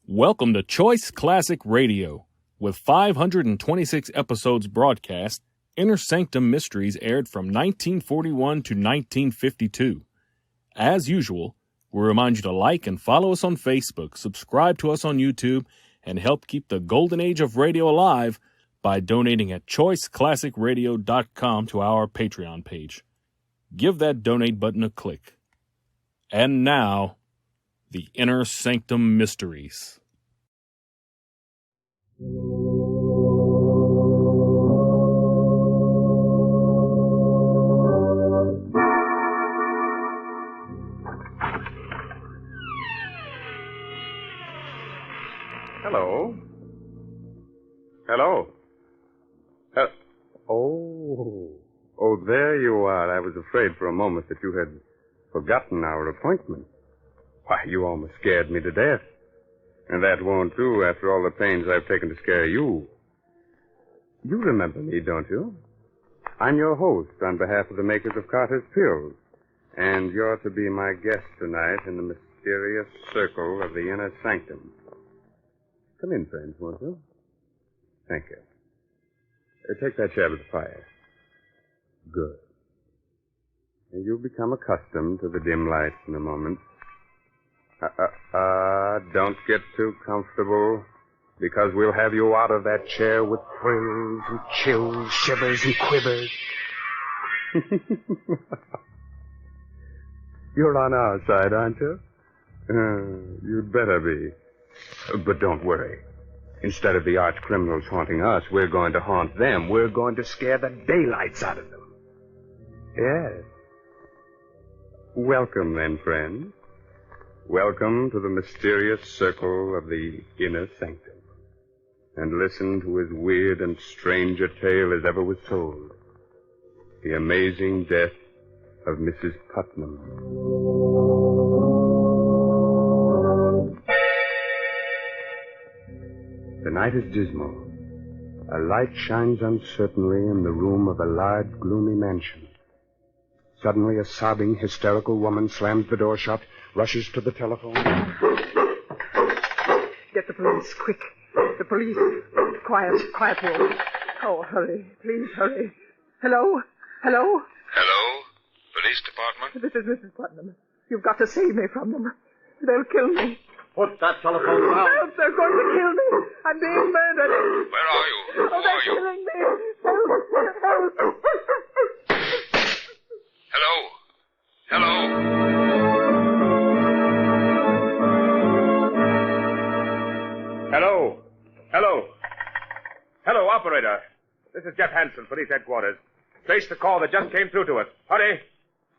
Welcome to Choice Classic Radio. With 526 episodes broadcast, Inner Sanctum Mysteries aired from 1941 to 1952. As usual, we remind you to like and follow us on Facebook, subscribe to us on YouTube, and help keep the golden age of radio alive by donating at choiceclassicradio.com to our Patreon page. Give that donate button a click. And now, the Inner Sanctum Mysteries. Hello. Hello. Oh, there you are. I was afraid for a moment that you had forgotten our appointment. Why, you almost scared me to death. And that won't do after all the pains I've taken to scare you. You remember me, don't you? I'm your host on behalf of the makers of Carter's Pills. And you're to be my guest tonight in the mysterious circle of the Inner Sanctum. Come in, friends, won't you? Thank you. Take that chair by the fire. Good. And you'll become accustomed to the dim lights in a moment. Don't get too comfortable, because we'll have you out of that chair with thrills and chills, shivers and quivers. You're on our side, aren't you? You'd better be. But don't worry. Instead of the arch criminals haunting us, we're going to haunt them. We're going to scare the daylights out of them. Yes. Welcome, then, friends. Welcome to the mysterious circle of the Inner Sanctum. And listen to as weird and strange a tale as ever was told. The amazing death of Mrs. Putnam. The night is dismal. A light shines uncertainly in the room of a large, gloomy mansion. Suddenly, a sobbing, hysterical woman slams the door shut, rushes to the telephone. Get the police, quick. The police. Quiet, Will. Oh, hurry. Please, hurry. Hello? Hello? Police department? This is Mrs. Putnam. You've got to save me from them. They'll kill me. Put that telephone down. Help! They're going to kill me. I'm being murdered. Where are you? Who they're are you? killing me. Help! Hello? Hello, operator. This is Jeff Hansen, police headquarters. Trace the call that just came through to us. Hurry.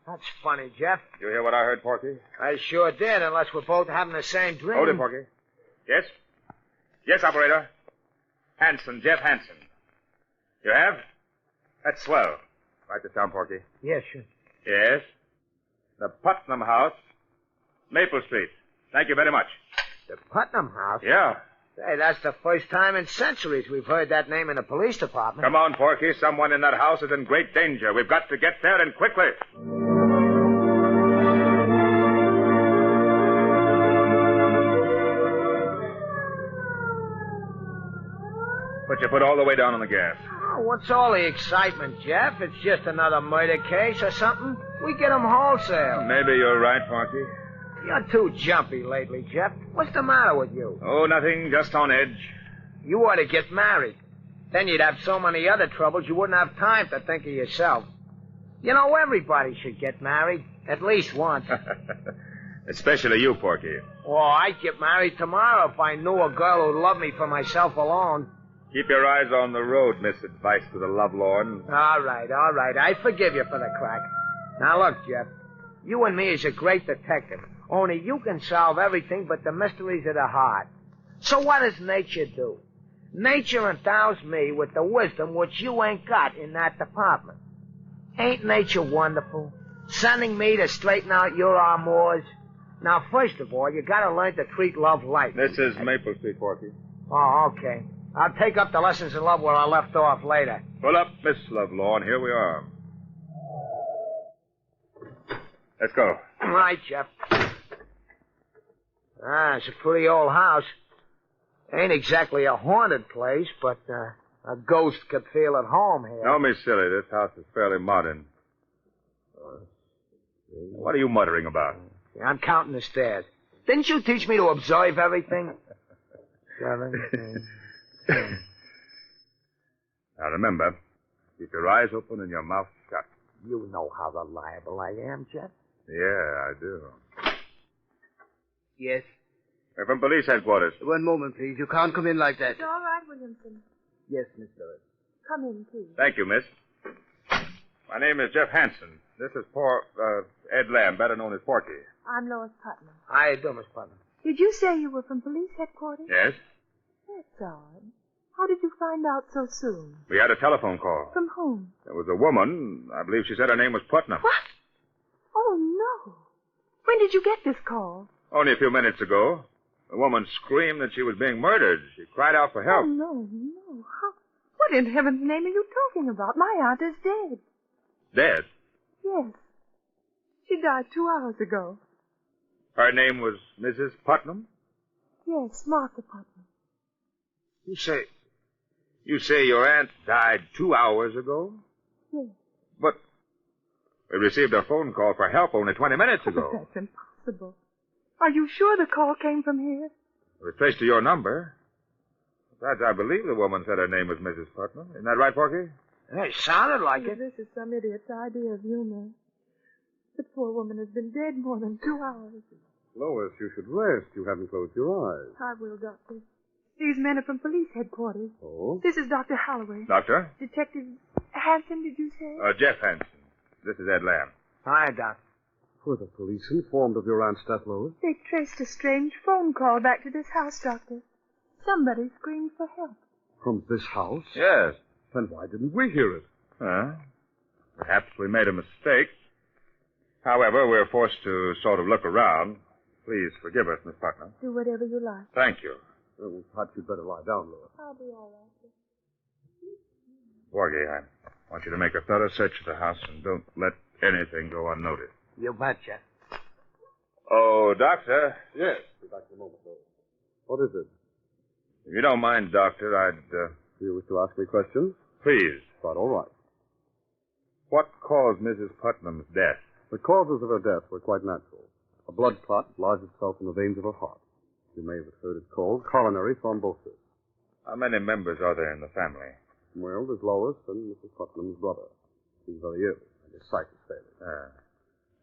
That's funny, Jeff. You hear what I heard, Porky? I sure did, unless we're both having the same dream. Hold it, Porky. Yes? Yes, operator. Hansen, Jeff Hansen. You have? That's swell. Write this down, Porky. Yes, sure. Yes? The Putnam House, Maple Street. Thank you very much. The Putnam House? Yeah. Say, that's the first time in centuries we've heard that name in the police department. Come on, Porky. Someone in that house is in great danger. We've got to get there, and quickly. But you put all the way down on the gas. Oh, what's all the excitement, Jeff? It's just another murder case or something. We get 'em wholesale. Maybe you're right, Porky. You're too jumpy lately, Jeff. What's the matter with you? Oh, nothing. Just on edge. You ought to get married. Then you'd have so many other troubles you wouldn't have time to think of yourself. You know, everybody should get married. At least once. Especially you, Porky. Oh, I'd get married tomorrow if I knew a girl who'd love me for myself alone. Keep your eyes on the road, Miss Advice to the Lovelorn. All right. I forgive you for the crack. Now, look, Jeff. You and me is a great detective. Only you can solve everything but the mysteries of the heart. So what does nature do? Nature endows me with the wisdom which you ain't got in that department. Ain't nature wonderful? Sending me to straighten out your amours. Now, first of all, you gotta learn to treat love light. This is Maple Street, Porky. Oh, okay. I'll take up the lessons in love where I left off later. Pull up, Miss Lovelorn. Here we are. Let's go. All right, Jeff. Ah, it's a pretty old house. Ain't exactly a haunted place, but a ghost could feel at home here. Don't be silly. This house is fairly modern. What are you muttering about? I'm counting the stairs. Didn't you teach me to observe everything? 7, 8, 10. Now remember, keep your eyes open and your mouth shut. You know how reliable I am, Jeff. Yeah, I do. Yes. We're from police headquarters. One moment, please. You can't come in like that. It's all right, Williamson. Yes, Miss Lewis. Come in, please. Thank you, miss. My name is Jeff Hansen. This is poor Ed Lamb, better known as Porky. I'm Lois Putnam. How you doing, Miss Putnam? Did you say you were from police headquarters? Yes? That's odd. How did you find out so soon? We had a telephone call. From whom? There was a woman. I believe she said her name was Putnam. What? Oh, no. When did you get this call? Only a few minutes ago. The woman screamed that she was being murdered. She cried out for help. Oh, no. How? What in heaven's name are you talking about? My aunt is dead. Dead? Yes. She died 2 hours ago. Her name was Mrs. Putnam? Yes, Martha Putnam. You say your aunt died 2 hours ago? Yes. But we received a phone call for help only 20 minutes ago. That's impossible. Are you sure the call came from here? It was traced to your number. Besides, I believe the woman said her name was Mrs. Putnam. Isn't that right, Porky? It sounded like it. This is some idiot's idea of humor. The poor woman has been dead more than 2 hours. Lois, you should rest. You haven't closed your eyes. I will, Doctor. These men are from police headquarters. Oh? This is Dr. Holloway. Doctor? Detective Hansen, did you say? Jeff Hansen. This is Ed Lamb. Hi, Doc. Were the police informed of your aunt's death, Lois? They traced a strange phone call back to this house, Doctor. Somebody screamed for help. From this house? Yes. Then why didn't we hear it? Perhaps we made a mistake. However, we're forced to sort of look around. Please forgive us, Miss Putnam. Do whatever you like. Thank you. Well, perhaps you'd better lie down, Lois. I'll be all right. Porgy, I want you to make a thorough search of the house and don't let anything go unnoticed. You betcha. Oh, Doctor. Yes. Be back in a moment, Lois. What is it? If you don't mind, Doctor, I'd... Do you wish to ask me questions? Please. Quite all right. What caused Mrs. Putnam's death? The causes of her death were quite natural. A blood clot lodged itself in the veins of her heart. You may have heard it called coronary thrombosis. How many members are there in the family? Well, there's Lois and Mrs. Putnam's brother. He's very ill, and his sight is failing.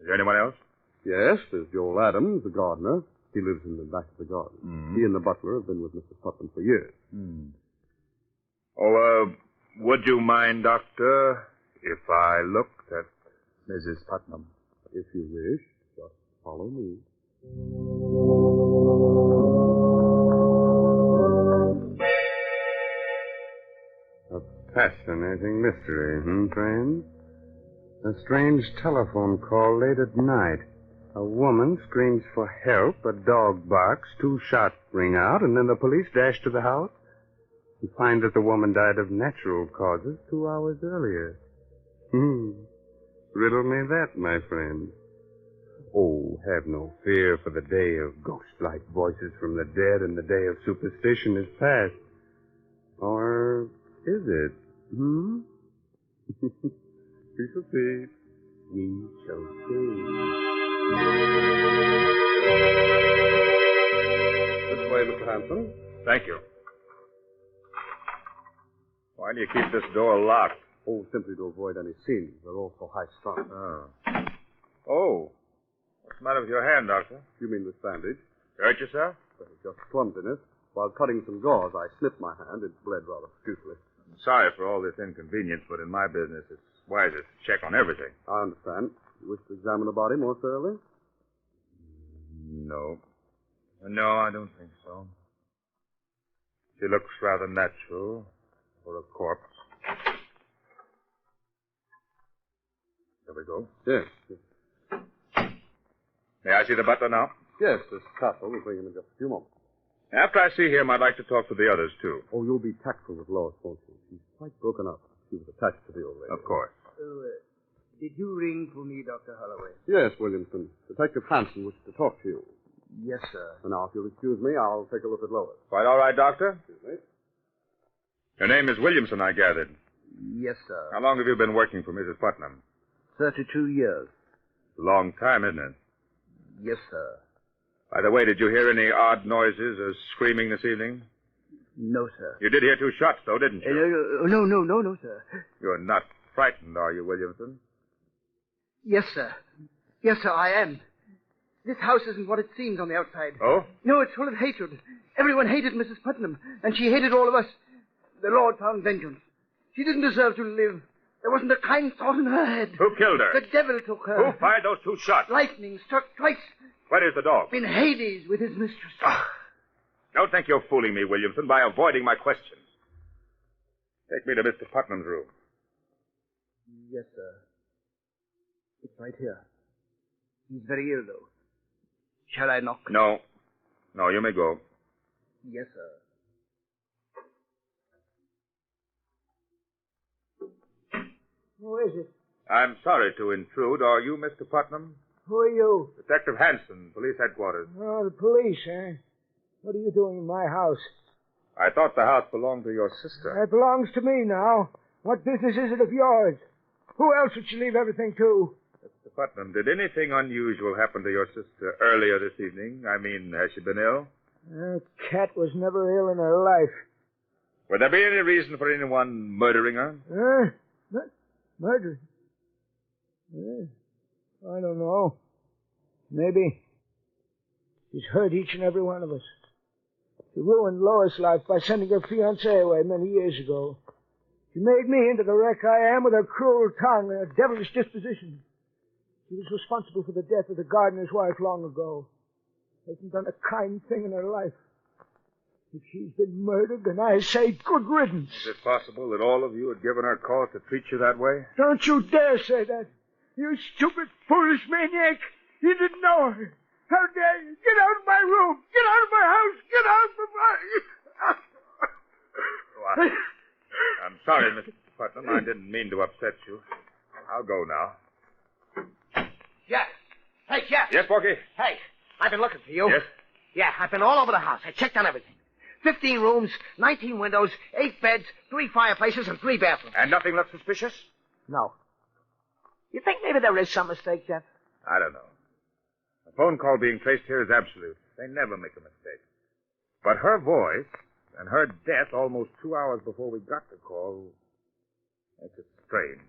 Is there anyone else? Yes, there's Joel Adams, the gardener. He lives in the back of the garden. Mm-hmm. He and the butler have been with Mrs. Putnam for years. Would you mind, Doctor, if I looked at Mrs. Putnam? If you wish, just follow me. A fascinating mystery, friends? A strange telephone call late at night. A woman screams for help, a dog barks, 2 shots ring out, and then the police dash to the house and find that the woman died of natural causes 2 hours earlier. Riddle me that, my friend. Oh, have no fear, for the day of ghost-like voices from the dead and the day of superstition is past. Or is it? We shall see. We shall see. This way, Mr. Hanson. Thank you. Why do you keep this door locked? Oh, simply to avoid any scenes. They're all so high-strung. Oh. What's the matter with your hand, Doctor? You mean this bandage? Hurt yourself? Well, just clumsiness. While cutting some gauze, I snipped my hand. It bled rather profusely. I'm sorry for all this inconvenience, but in my business, it's wisest to check on everything. I understand. You wish to examine the body more thoroughly? No. No, I don't think so. She looks rather natural for a corpse. There we go. Yes. May I see the butler now? Yes, this castle will bring him in just a few moments. After I see him, I'd like to talk to the others, too. Oh, you'll be tactful with Lois, won't you? She's quite broken up. She was attached to the old lady. Of course. Did you ring for me, Dr. Holloway? Yes, Williamson. Detective Hansen wishes to talk to you. Yes, sir. So now, if you'll excuse me, I'll take a look at Lois. Quite all right, Doctor? Excuse me. Your name is Williamson, I gathered. Yes, sir. How long have you been working for Mrs. Putnam? 32 years. Long time, isn't it? Yes, sir. By the way, did you hear any odd noises or screaming this evening? No, sir. You did hear 2 shots, though, didn't you? No, sir. You're not frightened, are you, Williamson? Yes, sir. Yes, sir, I am. This house isn't what it seems on the outside. Oh? No, it's full of hatred. Everyone hated Mrs. Putnam, and she hated all of us. The Lord found vengeance. She didn't deserve to live. There wasn't a kind thought in her head. Who killed her? The devil took her. Who fired those 2 shots? Lightning struck twice. Where is the dog? In Hades with his mistress. Don't think you're fooling me, Williamson, by avoiding my questions. Take me to Mr. Putnam's room. Yes, sir. It's right here. He's very ill, though. Shall I knock? No. No, you may go. Yes, sir. Who is it? I'm sorry to intrude. Are you Mr. Putnam? Who are you? Detective Hanson, police headquarters. Oh, the police, eh? What are you doing in my house? I thought the house belonged to your sister. It belongs to me now. What business is it of yours? Who else would you leave everything to? Mr. Putnam, did anything unusual happen to your sister earlier this evening? I mean, has she been ill? Cat was never ill in her life. Would there be any reason for anyone murdering her? Murder? I don't know. Maybe. She's hurt each and every one of us. She ruined Lois' life by sending her fiancé away many years ago. She made me into the wreck I am with her cruel tongue and her devilish disposition. She was responsible for the death of the gardener's wife long ago. Hasn't done a kind thing in her life. If she's been murdered, then I say good riddance. Is it possible that all of you had given her cause to treat you that way? Don't you dare say that. You stupid, foolish maniac. You didn't know her. How dare you? Get out of my room. Get out of my house. Get out of my... I'm sorry, Mr. Putnam. I didn't mean to upset you. I'll go now. Jeff. Hey, Jeff. Yes, Porky? Hey, I've been looking for you. Yes? Yeah, I've been all over the house. I checked on everything. 15 rooms, 19 windows, 8 beds, 3 fireplaces, and 3 bathrooms. And nothing left suspicious? No. You think maybe there is some mistake, Jeff? I don't know. A phone call being traced here is absolute. They never make a mistake. But her voice and her death almost 2 hours before we got the call makes it strange.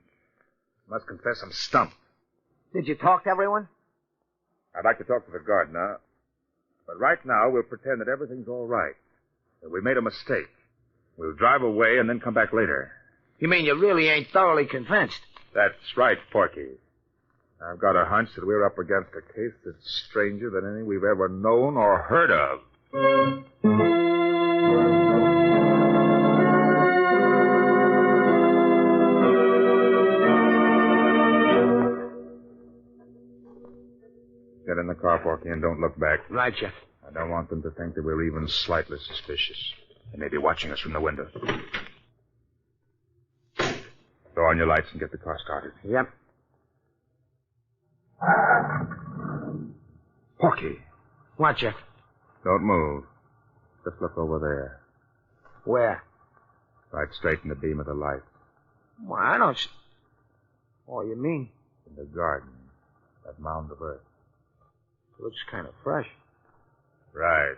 Must confess I'm stumped. Did you talk to everyone? I'd like to talk to the gardener, but right now we'll pretend that everything's all right. That we made a mistake. We'll drive away and then come back later. You mean you really ain't thoroughly convinced? That's right, Porky. I've got a hunch that we're up against a case that's stranger than any we've ever known or heard of. Get in the car, Porky, and don't look back. Right, Jeff. I don't want them to think that we're even slightly suspicious. They may be watching us from the windows. Throw on your lights and get the car started. Yep. Porky. What, Jeff? Don't move. Just look over there. Where? Right straight in the beam of the light. Well, I don't... Oh, you mean? In the garden. That mound of earth. It looks kind of fresh. Right.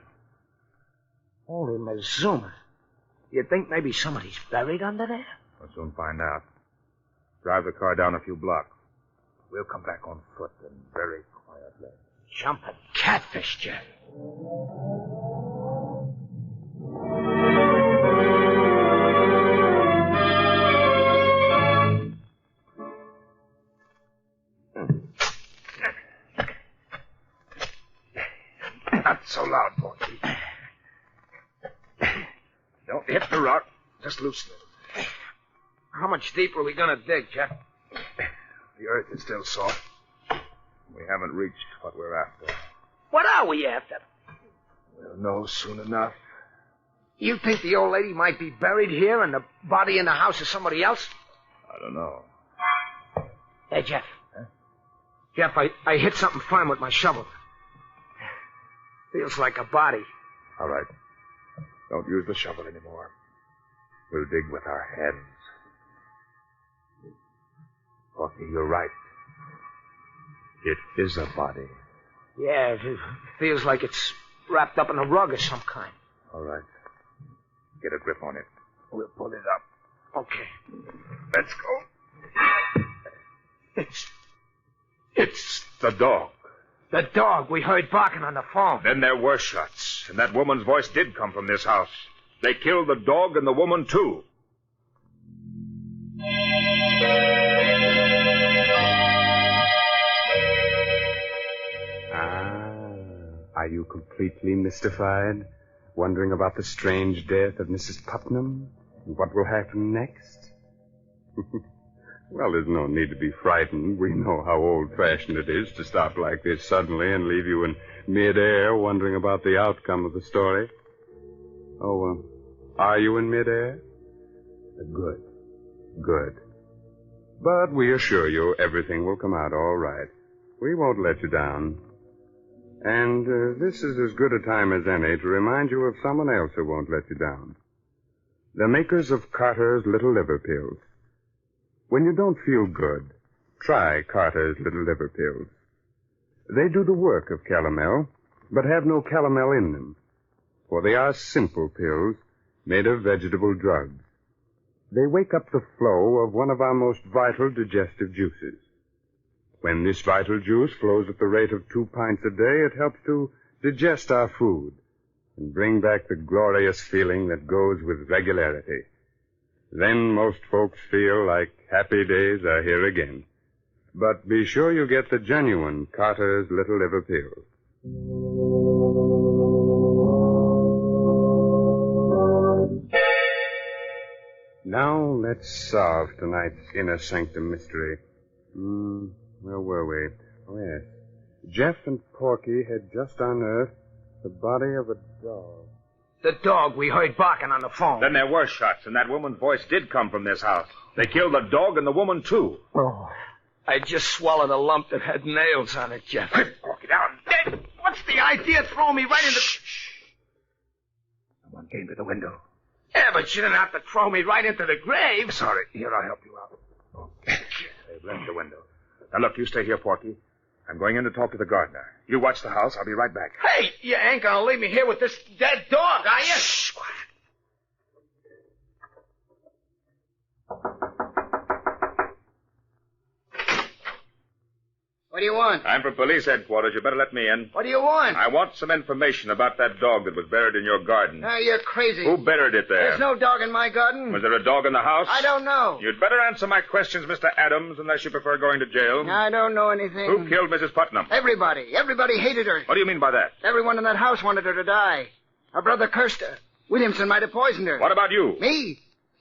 Holy Mazuma. You think maybe somebody's buried under there? We'll soon find out. Drive the car down a few blocks. We'll come back on foot and very quietly. Jumping catfish, Jeff. Not so loud, Porky. Don't hit the rock. Just loosen it. How much deeper are we gonna dig, Jeff? The earth is still soft. We haven't reached what we're after. What are we after? We'll know soon enough. You think the old lady might be buried here and the body in the house is somebody else? I don't know. Hey, Jeff. Huh? Jeff, I hit something firm with my shovel. Feels like a body. All right. Don't use the shovel anymore. We'll dig with our hands. Porky, you're right. It is a body. Yeah, it feels like it's wrapped up in a rug of some kind. All right. Get a grip on it. We'll pull it up. Okay. Let's go. It's the dog. The dog we heard barking on the phone. Then there were shots, and that woman's voice did come from this house. They killed the dog and the woman, too. Are you completely mystified? Wondering about the strange death of Mrs. Putnam? And what will happen next? Well, there's no need to be frightened. We know how old-fashioned it is to stop like this suddenly and leave you in midair wondering about the outcome of the story. Oh, are you in midair? Good. Good. But we assure you everything will come out all right. We won't let you down. And this is as good a time as any to remind you of someone else who won't let you down. The makers of Carter's Little Liver Pills. When you don't feel good, try Carter's Little Liver Pills. They do the work of calomel, but have no calomel in them, for they are simple pills made of vegetable drugs. They wake up the flow of one of our most vital digestive juices. When this vital juice flows at the rate of 2 pints a day, it helps to digest our food and bring back the glorious feeling that goes with regularity. Then most folks feel like happy days are here again. But be sure you get the genuine Carter's Little Liver Pills. Now let's solve tonight's inner sanctum mystery. Where were we? Oh, yes. Jeff and Porky had just unearthed the body of a dog. The dog we heard barking on the phone. Then there were shots, and that woman's voice did come from this house. They killed the dog and the woman, too. Oh, I just swallowed a lump that had nails on it, Jeff. Porky, down. Hey, what's the idea throwing me right into... Someone came to the window. Yeah, but you didn't have to throw me right into the grave. Sorry. Here, I'll help you out. They've left the window. Now, look, you stay here, Porky. I'm going in to talk to the gardener. You watch the house. I'll be right back. Hey, you ain't gonna leave me here with this dead dog, are you? Shh, quiet. What do you want? I'm from police headquarters. You better let me in. What do you want? I want some information about that dog that was buried in your garden. You're crazy. Who buried it there? There's no dog in my garden. Was there a dog in the house? I don't know. You'd better answer my questions, Mr. Adams, unless you prefer going to jail. I don't know anything. Who killed Mrs. Putnam? Everybody. Everybody hated her. What do you mean by that? Everyone in that house wanted her to die. Her brother cursed her. Williamson might have poisoned her. What about you? Me?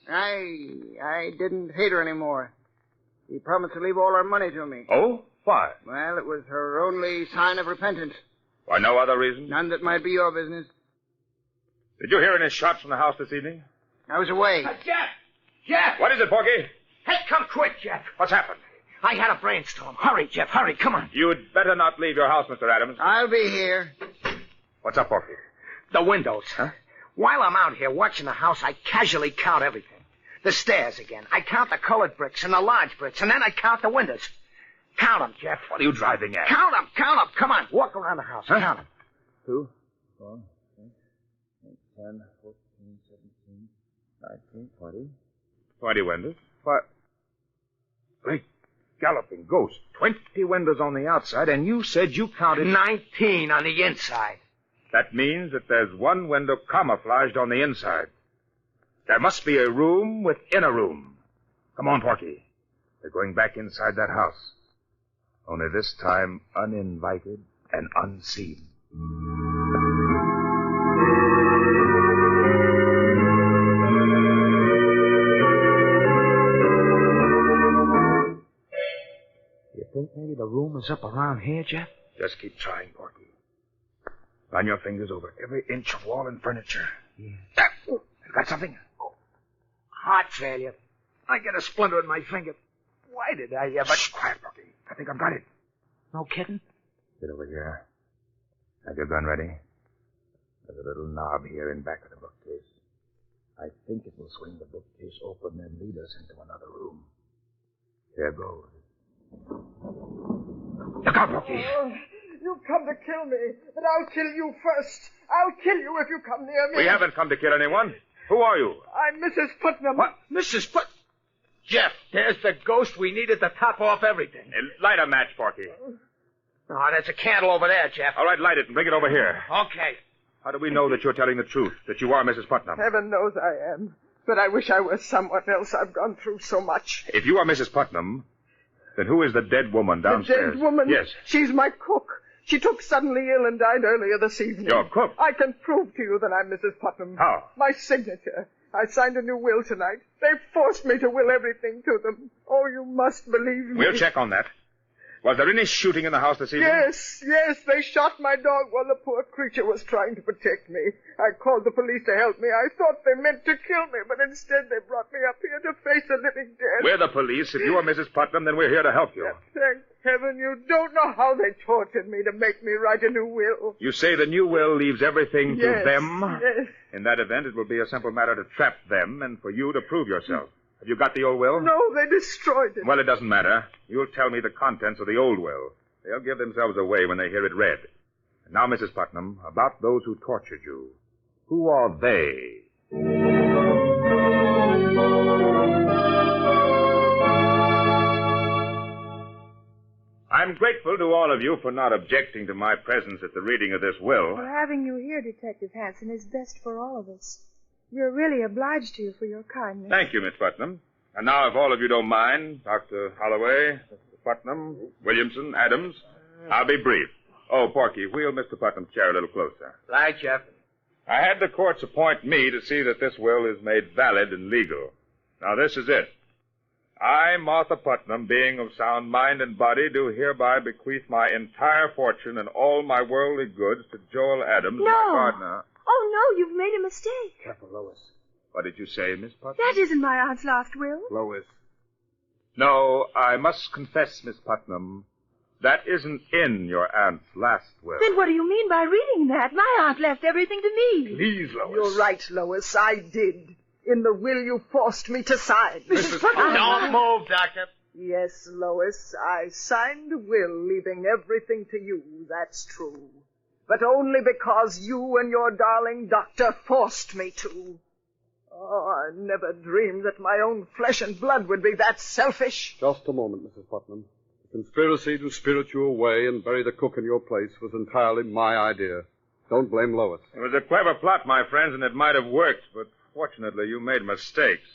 I didn't hate her anymore. He promised to leave all her money to me. Oh? Why? Well, it was her only sign of repentance. Why, no other reason? None that might be your business. Did you hear any shots from the house this evening? I was away. Jeff! Jeff! What is it, Porky? Hey, come quick, Jeff. What's happened? I had a brainstorm. Hurry, Jeff, hurry, come on. You'd better not leave your house, Mr. Adams. I'll be here. What's up, Porky? The windows. Huh? While I'm out here watching the house, I casually count everything. The stairs again. I count the colored bricks and the large bricks, and then I count the windows. Count them, Jeff. What are you driving at? Count them. Come on, walk around the house. Huh? Count them. 2, 4, 6, 8, 10, 14, 17, 19, 20. 20 windows. What? Great galloping ghost. 20 windows on the outside, and you said you counted... 19 on the inside. That means that there's one window camouflaged on the inside. There must be a room within a room. Come on, Porky. We're going back inside that house. Only this time uninvited and unseen. You think maybe the room is up around here, Jeff? Just keep trying, Porky. Run your fingers over every inch of wall and furniture. Yeah. I've got something. Heart failure. I get a splinter in my finger. Why did I ever... Shh, quiet, Porky. I think I've got it. No kidding? Get over here. Have your gun ready? There's a little knob here in back of the bookcase. I think it will swing the bookcase open and lead us into another room. Here goes. Look out, Porky! Oh, you've come to kill me, but I'll kill you first. I'll kill you if you come near me. We haven't come to kill anyone. Who are you? I'm Mrs. Putnam. What? Mrs. Jeff, there's the ghost we needed to top off everything. Light a match, Porky. Oh, there's a candle over there, Jeff. All right, light it and bring it over here. Okay. How do we know that you're telling the truth, that you are Mrs. Putnam? Heaven knows I am. But I wish I was someone else. I've gone through so much. If you are Mrs. Putnam, then who is the dead woman downstairs? The dead woman? Yes. She's my cook. She took suddenly ill and died earlier this evening. Your cook? I can prove to you that I'm Mrs. Putnam. How? My signature. I signed a new will tonight. They forced me to will everything to them. Oh, you must believe me. We'll check on that. Was there any shooting in the house this evening? Yes. They shot my dog while the poor creature was trying to protect me. I called the police to help me. I thought they meant to kill me, but instead they brought me up here to face a living death. We're the police. If you are Mrs. Putnam, then we're here to help you. Thank heaven you don't know how they tortured me to make me write a new will. You say the new will leaves everything to them? Yes. In that event, it will be a simple matter to trap them and for you to prove yourself. Have you got the old will? No, they destroyed it. Well, it doesn't matter. You'll tell me the contents of the old will. They'll give themselves away when they hear it read. And now, Mrs. Putnam, about those who tortured you. Who are they? I'm grateful to all of you for not objecting to my presence at the reading of this will. Well, having you here, Detective Hanson, is best for all of us. We're really obliged to you for your kindness. Thank you, Miss Putnam. And now, if all of you don't mind, Dr. Holloway, Mr. Putnam, Williamson, Adams, I'll be brief. Oh, Porky, wheel Mr. Putnam's chair a little closer. Right, Jeff. I had the courts appoint me to see that this will is made valid and legal. Now, this is it. I, Martha Putnam, being of sound mind and body, do hereby bequeath my entire fortune and all my worldly goods to Joel Adams, my partner. Oh, no, you've made a mistake. Careful, Lois. What did you say, Miss Putnam? That isn't my aunt's last will. Lois. No, I must confess, Miss Putnam, that isn't in your aunt's last will. Then what do you mean by reading that? My aunt left everything to me. Please, Lois. You're right, Lois. I did. In the will you forced me to sign. Mrs. Putnam. Don't move, Doctor. Yes, Lois, I signed a will leaving everything to you, that's true. But only because you and your darling doctor forced me to. Oh, I never dreamed that my own flesh and blood would be that selfish. Just a moment, Mrs. Putnam. The conspiracy to spirit you away and bury the cook in your place was entirely my idea. Don't blame Lois. It was a clever plot, my friends, and it might have worked, but fortunately you made mistakes.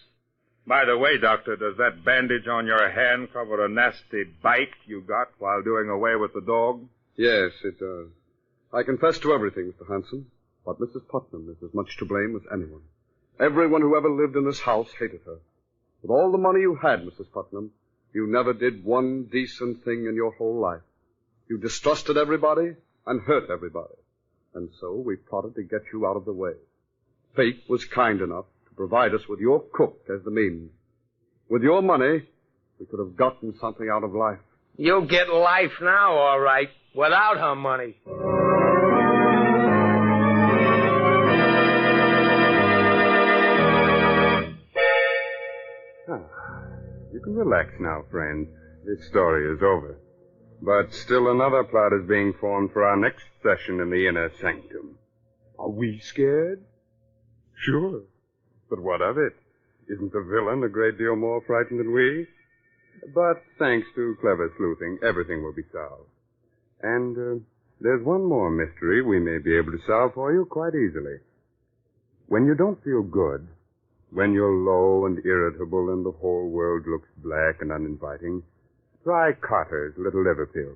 By the way, Doctor, does that bandage on your hand cover a nasty bite you got while doing away with the dog? Yes, it does. I confess to everything, Mr. Hanson, but Mrs. Putnam is as much to blame as anyone. Everyone who ever lived in this house hated her. With all the money you had, Mrs. Putnam, you never did one decent thing in your whole life. You distrusted everybody and hurt everybody. And so we plotted to get you out of the way. Fate was kind enough to provide us with your cook as the means. With your money, we could have gotten something out of life. You'll get life now, all right, without her money. You can relax now, friend. This story is over. But still another plot is being formed for our next session in the inner sanctum. Are we scared? Sure. But what of it? Isn't the villain a great deal more frightened than we? But thanks to clever sleuthing, everything will be solved. And there's one more mystery we may be able to solve for you quite easily. When you don't feel good, when you're low and irritable and the whole world looks black and uninviting, try Carter's Little Liver Pill.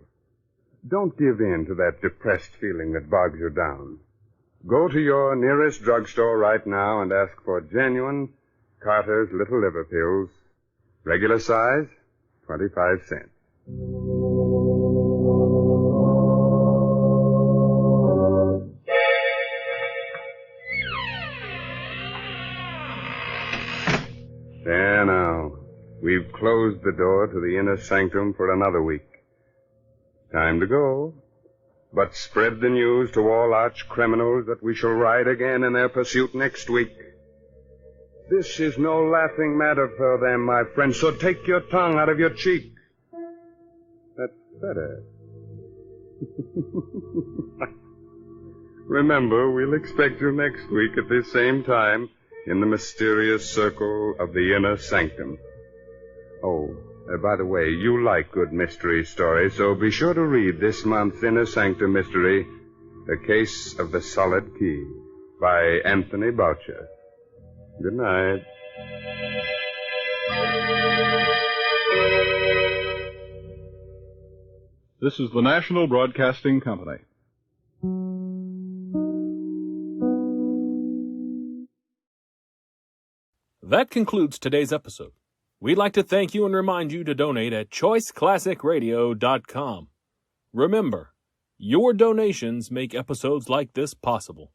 Don't give in to that depressed feeling that bogs you down. Go to your nearest drugstore right now and ask for genuine Carter's Little Liver Pills. Regular size, 25 cents. There now. We've closed the door to the inner sanctum for another week. Time to go. but spread the news to all arch criminals that we shall ride again in their pursuit next week. This is no laughing matter for them, my friend, so take your tongue out of your cheek. That's better. Remember, we'll expect you next week at this same time in the mysterious circle of the inner sanctum. Oh, by the way, you like good mystery stories, so be sure to read this month's Inner Sanctum mystery, The Case of the Solid Key, by Anthony Boucher. Good night. This is the National Broadcasting Company. That concludes today's episode. We'd like to thank you and remind you to donate at choiceclassicradio.com. Remember, your donations make episodes like this possible.